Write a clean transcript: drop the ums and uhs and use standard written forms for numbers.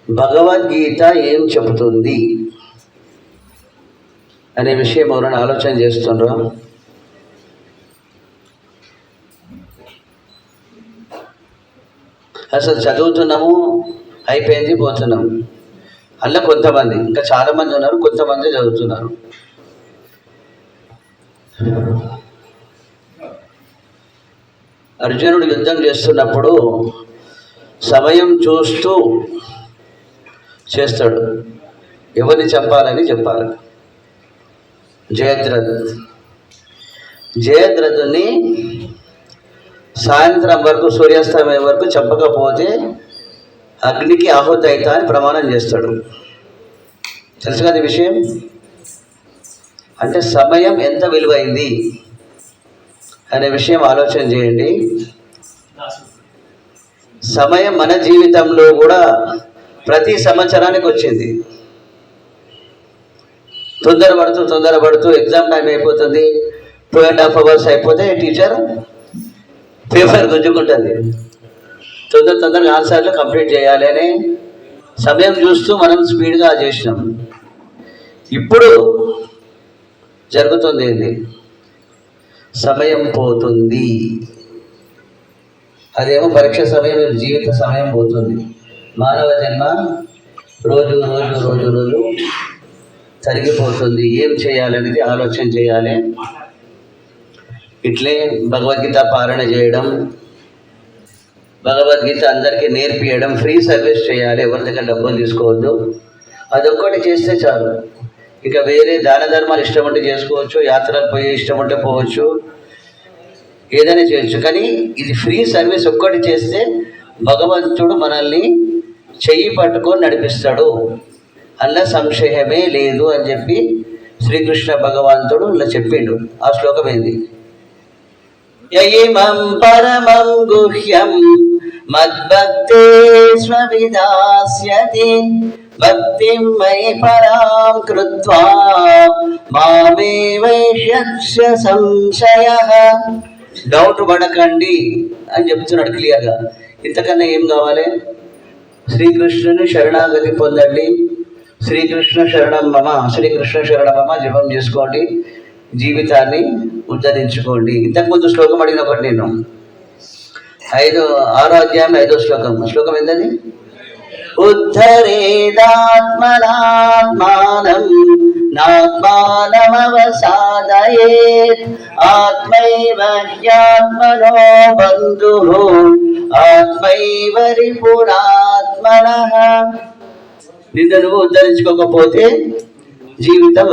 భగవద్గీత ఏం చెబుతుంది అనే విషయం ఎవరైనా ఆలోచన చేస్తుండ్రా? అసలు చదువుతున్నాము, అయిపోయింది, పోతున్నాము. అలా కొంతమంది, ఇంకా చాలామంది ఉన్నారు, కొంతమంది చదువుతున్నారు. అర్జునుడు యుద్ధం చేస్తున్నప్పుడు సమయం చూస్తూ చేస్తాడు. ఎవరిని చంపాలని చెప్పాలి. జయద్రథుని సాయంత్రం వరకు, సూర్యాస్తమయం వరకు చంపకపోతే అగ్నికి ఆహుతి అవుతా అని ప్రమాణం చేస్తాడు. తెలుసు కదా ఈ విషయం? అంటే సమయం ఎంత విలువైంది అనే విషయం ఆలోచన చేయండి. సమయం మన జీవితంలో కూడా ప్రతి సంవత్సరానికి వచ్చింది. తొందరపడుతూ ఎగ్జామ్ టైం అయిపోతుంది. 2.5 hours అయిపోతే టీచర్ పేపర్ గుంజుకుంటుంది. తొందరగా ఆన్సర్లు కంప్లీట్ చేయాలి అని సమయం చూస్తూ మనం స్పీడ్గా చేసినాం. ఇప్పుడు జరుగుతుంది ఏంది? సమయం పోతుంది. అదేమో పరీక్ష సమయం, జీవిత సమయం పోతుంది. మానవ జన్మ రోజు తరిగిపోతుంది. ఏం చేయాలనేది ఆలోచన చేయాలి. ఇట్లే భగవద్గీత పాలన చేయడం, భగవద్గీత అందరికీ నేర్పియడం, ఫ్రీ సర్వీస్ చేయాలి. ఎవరి దగ్గర డబ్బులు తీసుకోవద్దు. అదొక్కటి చేస్తే చాలు. ఇక వేరే దాన ధర్మాలు ఇష్టం ఉంటే చేసుకోవచ్చు, యాత్రలు పోయి ఇష్టం ఉంటే పోవచ్చు, ఏదైనా చేయొచ్చు. కానీ ఇది ఫ్రీ సర్వీస్ ఒక్కటి చేస్తే భగవంతుడు మనల్ని చెయ్యి పట్టుకొని నడిపిస్తాడు, అలా సంశయమే లేదు అని చెప్పి శ్రీకృష్ణ భగవంతుడు ఇలా చెప్పిండు. ఆ శ్లోకం ఏంది? యయిమం పరమం గుహ్యం మద్భక్తే స్వవిదాస్యతి భక్తిం మయి పరాం కృత్వా మామే వైష్యస్య సంశయః. డౌట్ పడకండి అని చెప్తున్నాడు క్లియర్గా. ఇంతకన్నా ఏం కావాలి? శ్రీకృష్ణుని శరణాగతి పొందండి. శ్రీకృష్ణ శరణం మమ జపం చేసుకోండి, జీవితాన్ని ఉద్ధరించుకోండి. ఇంతకుముందు శ్లోకం అడిగిన ఒకటి నేను 6వ అధ్యాయం 5వ శ్లోకం. శ్లోకం ఏంటది? ఉద్ధరేదాత్మనాత్మానం నాత్మానమవసాదయేత్ ఆత్మైవ హ్యాత్మనో బంధుః ఆత్మైవ రిపురాత్మనః. నిన్ను నువ్వు ఉద్ధరించుకోకపోతే జీవితం